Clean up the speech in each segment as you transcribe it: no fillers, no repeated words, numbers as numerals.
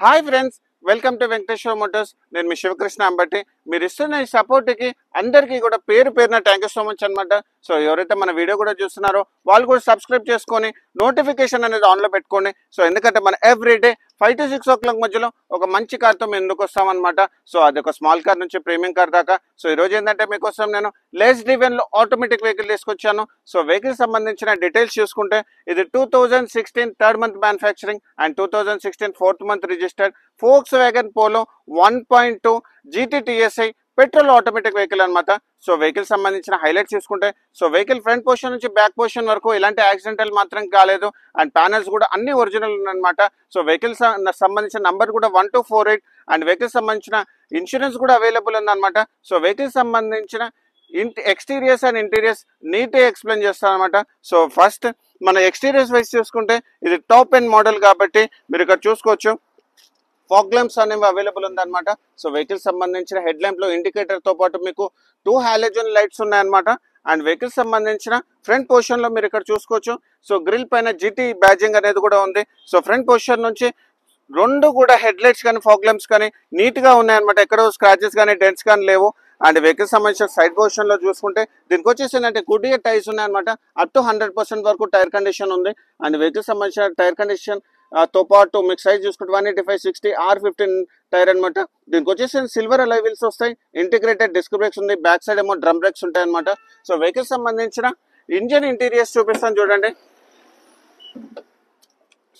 Hi friends, welcome to Venkateswara Motors. నేను మీ శివకృష్ణ అంబట్టి. మీరు ఇస్తున్న ఈ సపోర్ట్కి అందరికీ కూడా పేరు పేరున థ్యాంక్ యూ సో మచ్ అనమాట. సో ఎవరైతే మన వీడియో కూడా చూస్తున్నారో వాళ్ళు కూడా సబ్స్క్రైబ్ చేసుకొని నోటిఫికేషన్ అనేది ఆన్లో పెట్టుకోండి. సో ఎందుకంటే మన ఎవ్రీడే 5 to 6 o'clock మధ్యలో ఒక మంచి కార్తో మేము ఎందుకు వస్తామన్నమాట. సో అది ఒక స్మాల్ కార్ నుంచి ప్రీమియం కార్ దాకా. సో ఈరోజు ఏంటంటే మీకోసం నేను లెస్ డ్రివెన్లో ఆటోమేటిక్ వెహికల్ తీసుకొచ్చాను. సో వెహికల్ సంబంధించిన డీటెయిల్స్ చూసుకుంటే ఇది 2016 third month manufacturing and 2016 fourth month registered Volkswagen Polo 1.2 GT TSI petrol automatic vehicle అనమాట. సో వెహికల్ సంబంధించిన హైలైట్స్ చూసుకుంటే సో వెహికల్ ఫ్రంట్ పొజిషన్ నుంచి బ్యాక్ పొజిషన్ వరకు ఎలాంటి యాక్సిడెంటల్ మాత్రం కాలేదు అండ్ ప్యానల్స్ కూడా అన్ని ఒరిజినల్ అనమాట. సో వెహికల్ సంబంధించిన నంబర్ కూడా 1248 అండ్ వెహికల్ సంబంధించిన ఇన్సూరెన్స్ కూడా అవైలబుల్ ఉందన్నమాట. సో వెహికల్ సంబంధించిన ఎక్స్టీరియర్స్ అండ్ ఇంటీరియర్స్ నీట్గా ఎక్స్ప్లెయిన్ చేస్తాను అనమాట. సో ఫస్ట్ మన ఎక్స్టీరియర్స్ వైజ్ చూసుకుంటే ఇది టాప్ ఎండ్ మోడల్ కాబట్టి మీరు ఇక్కడ చూసుకోవచ్చు ఫాగ్ ల్యాంప్స్ అనేవి అవైలబుల్ ఉందన్నమాట. సో వెహికల్ సంబంధించిన హెడ్ ల్యాంప్ లో ఇండికేటర్ తో పాటు మీకు 2 హాలోజన్ లైట్స్ ఉన్నాయన్నమాట. అండ్ వెహికల్ సంబంధించిన ఫ్రంట్ పొజిషన్ లో మీరు ఇక్కడ చూసుకోవచ్చు. సో గ్రిల్ పైన GT బ్యాజింగ్ అనేది కూడా ఉంది. సో ఫ్రంట్ పొజిషన్ నుంచి రెండు కూడా హెడ్ లైట్స్ కానీ ఫాగ్ ల్యాంప్స్ కానీ నీట్ గా ఉన్నాయన్నమాట. ఎక్కడో స్క్రాచెస్ కానీ డెంట్స్ కానీ లేవు. అండ్ వెహికల్ సంబంధించిన సైడ్ పొజిషన్ లో చూసుకుంటే దీనికి వచ్చేసి ఏంటంటే గుడ్ ఇయర్ టైర్స్ ఉన్నాయన్నమాట. అప్ టు 100% వరకు టైర్ కండిషన్ ఉంది. అండ్ వెహికల్ సంబంధించిన టైర్ కండిషన్ తో పాటు మీకు సైజ్ చూసుకుంటే 185/60 R15 టైర్ అనమాట. దీనికి వచ్చేసి సిల్వర్ అలాయ్ వీల్స్ వస్తాయి. ఇంటిగ్రేటెడ్ డిస్క్ బ్రేక్స్ ఉంది. బ్యాక్ సైడ్ ఏమో డ్రమ్ బ్రేక్స్ ఉంటాయి అనమాట. సో వెహికల్ సంబంధించిన ఇంజన్ ఇంటీరియర్స్ చూపిస్తాను చూడండి.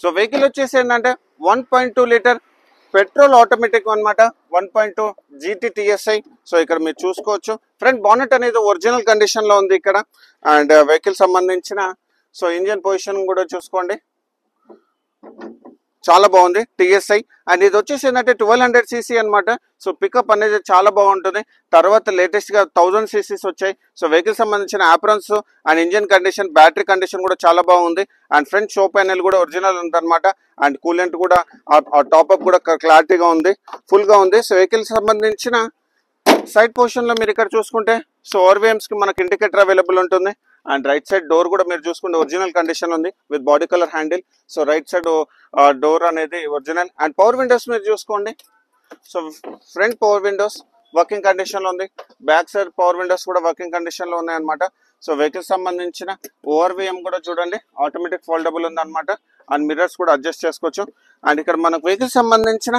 సో వెహికల్ వచ్చేసి ఏంటంటే 1.2 లీటర్ పెట్రోల్ ఆటోమేటిక్ అనమాట. 1.2 GT TSI. సో ఇక్కడ మీరు చూసుకోవచ్చు ఫ్రంట్ బానెట్ అనేది ఒరిజినల్ కండిషన్ లో ఉంది ఇక్కడ. అండ్ వెహికల్ సంబంధించిన సో ఇంజన్ పొజిషన్ కూడా చూసుకోండి, చాలా బాగుంది TSI. అండ్ ఇది వచ్చేసి ఏంటంటే 1200cc అనమాట. సో పికప్ అనేది చాలా బాగుంటుంది. తర్వాత లేటెస్ట్ గా 1000 cc వచ్చాయి. సో వెహికల్ సంబంధించిన aprons and engine condition battery condition కూడా చాలా బాగుంది. అండ్ ఫ్రంట్ షో ప్యానెల్ కూడా ఒరిజినల్ ఉందన్నమాట. అండ్ కూలెంట్ కూడా టాప్ అప్ కూడా క్లారిటీగా ఉంది, ఫుల్ గా ఉంది. సో వెహికల్ సంబంధించిన సైడ్ పొజిషన్ లో మీరు ఇక్కడ చూసుకుంటే సో ఓవర్వేమ్స్ కి మనకి ఇండికేటర్ అవైలబుల్ ఉంటుంది. అండ్ రైట్ సైడ్ డోర్ కూడా మీరు చూసుకుంటే ఒరిజినల్ కండిషన్ ఉంది with body colour handle. So right side door అనేది ఒరిజినల్. అండ్ పవర్ విండోస్ మీరు చూసుకోండి. So front power Windows working condition లో ఉంది. బ్యాక్ సైడ్ పవర్ విండోస్ కూడా వర్కింగ్ కండిషన్ లో ఉన్నాయన్నమాట. సో వెహికల్ సంబంధించిన ఓవర్విఎం కూడా చూడండి ఆటోమేటిక్ ఫోల్డబుల్ ఉంది అనమాట. అండ్ మిర్రర్స్ కూడా అడ్జస్ట్ చేసుకోవచ్చు. అండ్ ఇక్కడ మనకు వెహికల్ సంబంధించిన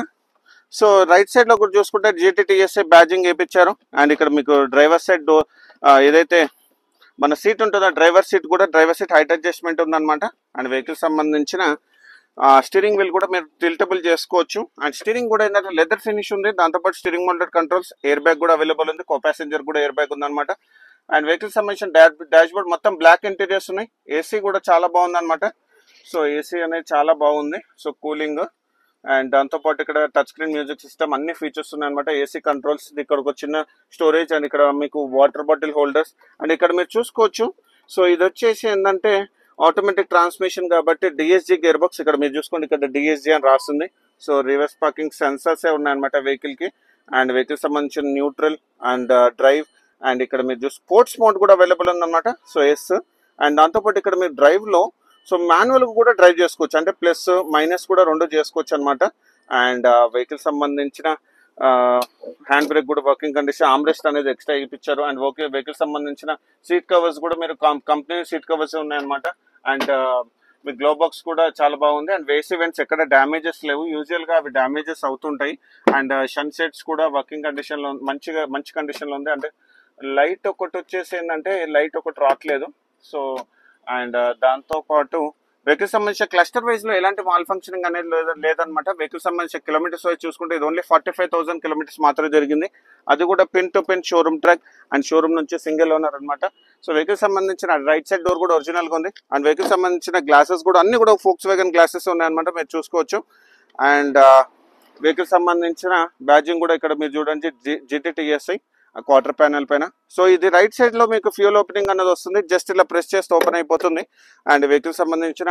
సో రైట్ సైడ్ లో కూడా చూసుకుంటే GT TSI బ్యాజింగ్ వేయించారు. అండ్ ఇక్కడ మీకు డ్రైవర్ సైడ్ డోర్ ఏదైతే మన సీట్ ఉంటుందో డ్రైవర్ సీట్ హైట్ అడ్జస్ట్మెంట్ ఉందన్నమాట. అండ్ వెహికల్ సంబంధించిన స్టీరింగ్ వీల్ కూడా మీరు టిల్టబుల్ చేసుకోవచ్చు. అండ్ స్టీరింగ్ కూడా ఏంటంటే లెదర్ ఫినిష్ ఉంది. దాంతోపాటు steering mounted controls, air bag కూడా అవైలబుల్ ఉంది. కో ప్యాసింజర్ కూడా ఎయిర్ బ్యాగ్ ఉందన్నమాట. అండ్ వెహికల్ సంబంధించిన డాష్ బోర్డ్ మొత్తం బ్లాక్ ఇంటీరియర్స్ ఉన్నాయి. AC కూడా చాలా బాగుంది అనమాట. సో AC అనేది చాలా బాగుంది. సో కూలింగ్ అండ్ దాంతోపాటు ఇక్కడ టచ్ స్క్రీన్ మ్యూజిక్ సిస్టమ్ అన్ని ఫీచర్స్ ఉన్నాయి అనమాట. AC కంట్రోల్స్, ఇక్కడ ఒక చిన్న స్టోరేజ్ అండ్ ఇక్కడ మీకు వాటర్ బాటిల్ హోల్డర్స్. అండ్ ఇక్కడ మీరు చూసుకోవచ్చు. సో ఇది వచ్చేసి ఏంటంటే ఆటోమేటిక్ ట్రాన్స్మిషన్ కాబట్టి DSG గేర్ బాక్స్. ఇక్కడ మీరు చూసుకోండి, ఇక్కడ DSG అని రాస్తుంది. సో రివర్స్ పార్కింగ్ సెన్సర్స్ ఉన్నాయన్నమాట వెహికల్ కి. అండ్ వెహికల్ సంబంధించిన న్యూట్రల్ అండ్ డ్రైవ్. అండ్ ఇక్కడ మీరు స్పోర్ట్స్ మోడ్ కూడా అవైలబుల్ ఉందన్నమాట. So S. అండ్ దాంతోపాటు ఇక్కడ మీరు డ్రైవ్ లో సో మాన్యువల్ కూడా డ్రైవ్ చేసుకోవచ్చు, అంటే ప్లస్ మైనస్ కూడా రెండు చేసుకోవచ్చు అనమాట. అండ్ వెహికల్ సంబంధించిన హ్యాండ్ బ్రేక్ కూడా వర్కింగ్ కండిషన్, ఆమ్రెస్ట్ అనేది ఎక్స్ట్రా ఇప్పించారు. అండ్ వెహికల్ సంబంధించిన సీట్ కవర్స్ కూడా మీరు కంపెనీ సీట్ కవర్స్ ఉన్నాయన్నమాట. అండ్ మీ గ్లో బాక్స్ కూడా చాలా బాగుంది. అండ్ వేసి వెంట్స్ ఎక్కడ డ్యామేజెస్ లేవు. యూజువల్ గా అవి డ్యామేజెస్ అవుతుంటాయి. అండ్ సన్ సెట్స్ కూడా వర్కింగ్ కండిషన్ లో మంచి కండిషన్ లో ఉంది. అంటే లైట్ ఒకటి వచ్చేసి ఏంటంటే లైట్ ఒకటి రావట్లేదు. సో అండ్ దాంతో పాటు వెహికల్ సంబంధించిన క్లస్టర్ వైజ్ లో ఎలాంటి మాల్ ఫంక్షనింగ్ అనేది లేదనమాట. వెహికల్ సంబంధించిన కిలోమీటర్స్ వైజ్ చూసుకుంటే ఇది ఓన్లీ 45,000 కిలోమీటర్స్ మాత్రమే జరిగింది. అది కూడా pin to pin showroom track. And showroom నుంచి సింగిల్ ఓనర్ అనమాట. సో వెహికల్ సంబంధించిన రైట్ సైడ్ డోర్ కూడా ఒరిజినల్ గా ఉంది. అండ్ వెహికల్ సంబంధించిన గ్లాసెస్ కూడా అన్ని కూడా Volkswagen గ్లాసెస్ ఉన్నాయన్నమాట, మీరు చూసుకోవచ్చు. అండ్ వెహికల్ సంబంధించిన బ్యాజింగ్ కూడా ఇక్కడ మీరు చూడండి GT TSI క్వార్టర్ ప్యానెల్ పైన. సో ఇది రైట్ సైడ్ లో మీకు ఫ్యూల్ ఓపెనింగ్ అనేది వస్తుంది. జస్ట్ ఇలా ప్రెస్ చేస్తే ఓపెన్ అయిపోతుంది. అండ్ వెహికల్ సంబంధించిన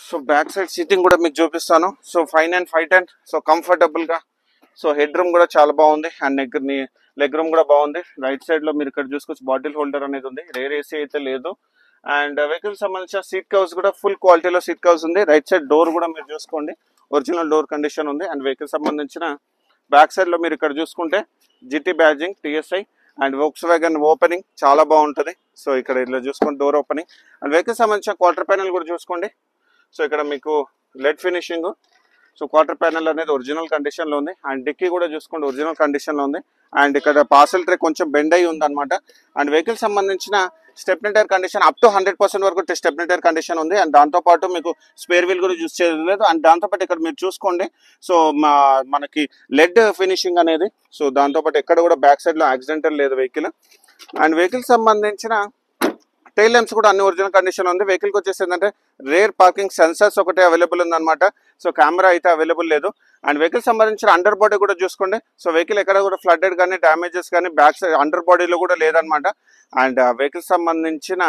సో బ్యాక్ సైడ్ సీటింగ్ కూడా మీకు చూపిస్తాను. సో 5'9", 5'10", సో కంఫర్టబుల్ గా. సో హెడ్ రూమ్ కూడా చాలా బాగుంది. అండ్ లెగ్ రూమ్ కూడా బాగుంది. రైట్ సైడ్ లో మీరు ఇక్కడ చూసుకోవచ్చు బాటిల్ హోల్డర్ అనేది ఉంది. రేర్ AC అయితే లేదు. అండ్ వెహికల్ సంబంధించిన సీట్ కవర్స్ కూడా ఫుల్ క్వాలిటీలో సీట్ కవర్స్ ఉంది. రైట్ సైడ్ డోర్ కూడా మీరు చూసుకోండి ఒరిజినల్ డోర్ కండిషన్ ఉంది. అండ్ వెహికల్ సంబంధించిన బ్యాక్ సైడ్ లో మీరు ఇక్కడ చూసుకుంటే GT badging TSI and Volkswagen opening చాలా బాగుంటుంది. సో ఇక్కడ ఇలా చూసుకోండి డోర్ ఓపెనింగ్. అండ్ వెహికల్ సంబంధించిన క్వార్టర్ ప్యానెల్ కూడా చూసుకోండి. సో ఇక్కడ మీకు lead finishing. So quarter panel అనేది ఒరిజినల్ కండిషన్ లో ఉంది. అండ్ డిక్కీ కూడా చూసుకోండి ఒరిజినల్ కండిషన్ లో ఉంది. అండ్ ఇక్కడ పార్సల్ ట్రే కొంచెం బెండ్ అయి ఉంది అనమాట. అండ్ వెహికల్ సంబంధించిన stepney tyre condition up to 100% వరకు స్టెప్నీ టైర్ కండిషన్ ఉంది. అండ్ దాంతోపాటు మీకు స్పేర్ వీల్ కూడా యూజ్ చేయలేదు. అండ్ దాంతోపాటు ఇక్కడ మీరు చూసుకోండి సో మనకి లెడ్ ఫినిషింగ్ అనేది. సో దాంతోపాటు ఎక్కడ కూడా బ్యాక్ సైడ్ లో యాక్సిడెంటల్ లేదు వెహికల్. అండ్ వెహికల్ సంబంధించిన టైల్ ల్యాంప్స్ కూడా అన్ని ఒరిజినల్ కండిషన్ ఉంది. వెహికల్కి వచ్చేసి ఏంటంటే రేర్ పార్కింగ్ సెన్సర్స్ ఒకటే అవైలబుల్ ఉందన్నమాట. సో కెమెరా అయితే అవైలబుల్ లేదు. అండ్ వెహికల్ సంబంధించిన అండర్ బాడీ కూడా చూసుకోండి. సో వెహికల్ ఎక్కడ కూడా ఫ్లడ్డెడ్ కానీ డ్యామేజెస్ కానీ బ్యాక్ సైడ్ అండర్ బాడీలో కూడా లేదనమాట. అండ్ వెహికల్ సంబంధించిన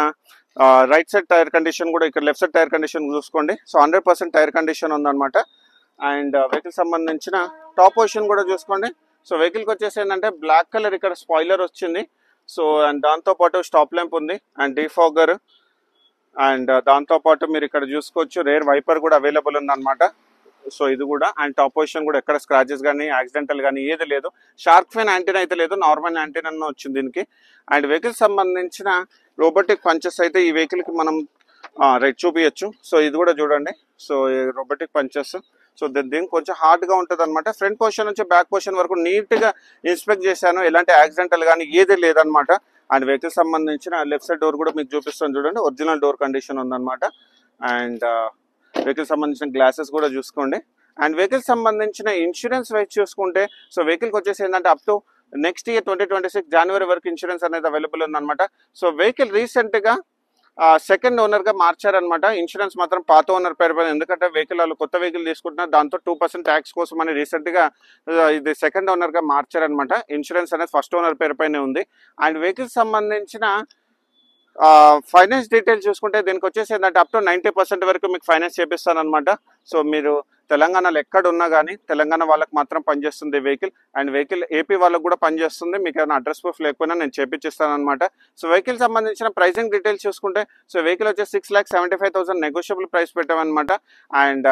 రైట్ సైడ్ టైర్ కండిషన్ కూడా ఇక్కడ లెఫ్ట్ సైడ్ టైర్ కండిషన్ చూసుకోండి. సో 100% టైర్ కండిషన్ ఉందన్నమాట. అండ్ వెహికల్ సంబంధించిన టాప్ పొజిషన్ కూడా చూసుకోండి. సో వెహికల్కి వచ్చేసి ఏంటంటే బ్లాక్ కలర్ ఇక్కడ స్పాయిలర్ వచ్చింది. సో అండ్ దాంతోపాటు స్టాప్ ల్యాంప్ ఉంది అండ్ డిఫాగర్. అండ్ దాంతోపాటు మీరు ఇక్కడ చూసుకోవచ్చు రేర్ వైపర్ కూడా అవైలబుల్ ఉందన్నమాట. సో ఇది కూడా అండ్ టాప్ పొజిషన్ కూడా ఎక్కడ స్క్రాచెస్ కానీ యాక్సిడెంటల్ కానీ ఏది లేదు. షార్క్ ఫైన్ యాంటీనా అయితే లేదు, నార్మల్ యాంటీనా వచ్చింది దీనికి. అండ్ వెహికల్ సంబంధించిన రోబోటిక్ పంచెస్ అయితే ఈ వెహికల్కి మనం రైట్ చూపించచ్చు. సో ఇది కూడా చూడండి. So robotic punches. సో దీనికి కొంచెం హార్డ్గా ఉంటుంది అనమాట. ఫ్రంట్ పొజిషన్ నుంచి బ్యాక్ పొజిషన్ వరకు నీట్గా ఇన్స్పెక్ట్ చేశాను, ఎలాంటి యాక్సిడెంటల్ కానీ ఏది లేదనమాట. అండ్ వెహికల్ సంబంధించిన లెఫ్ట్ సైడ్ డోర్ కూడా మీకు చూపిస్తాను చూడండి, ఒరిజినల్ డోర్ కండిషన్ ఉందన్నమాట. అండ్ వెహికల్ సంబంధించిన గ్లాసెస్ కూడా చూసుకోండి. అండ్ వెహికల్ సంబంధించిన ఇన్సూరెన్స్ వైజ్ చూసుకుంటే సో వెహికల్కి వచ్చేసి ఏంటంటే అప్ టు నెక్స్ట్ ఇయర్ 2026 జనవరి వరకు ఇన్సూరెన్స్ అనేది అవైలబుల్ ఉందన్నమాట. సో వెహికల్ రీసెంట్గా సెకండ్ ఓనర్ గా మార్చారనమాట. ఇన్సూరెన్స్ మాత్రం పాత ఓనర్ పేరు పైన, ఎందుకంటే వెహికల్ వాళ్ళు కొత్త వెహికల్ తీసుకుంటున్నారు, దాంతో 2% ట్యాక్స్ కోసం అని రీసెంట్ గా ఇది సెకండ్ ఓనర్ గా మార్చారనమాట. ఇన్సూరెన్స్ అనేది ఫస్ట్ ఓనర్ పేరు పైన ఉంది. అండ్ వెహికల్ సంబంధించిన ఫైనాన్స్ డీటెయిల్స్ చూసుకుంటే దీనికి వచ్చేసి ఏంటంటే అప్ టు 90% వరకు మీకు ఫైనాన్స్ చేపిస్తాను అనమాట. సో మీరు తెలంగాణలో ఎక్కడ ఉన్నా కానీ తెలంగాణ వాళ్ళకి మాత్రం పనిచేస్తుంది వెహికల్. అండ్ వెహికల్ ఏపీ వాళ్ళకి కూడా పనిచేస్తుంది. మీకు ఏమైనా అడ్రస్ ప్రూఫ్ లేకపోయినా నేను చేపించిస్తాను అనమాట. సో వెహికల్ సంబంధించిన ప్రైసింగ్ డీటెయిల్స్ చూసుకుంటే సో వెహికల్ వచ్చేసి 6,75,000 నెగోషియబుల్ ప్రైస్ పెట్టామన్నమాట. అండ్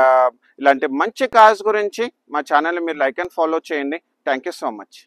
ఇలాంటి మంచి కార్స్ గురించి మా ఛానల్ మీరు లైక్ అండ్ ఫాలో చేయండి. Thank you so much.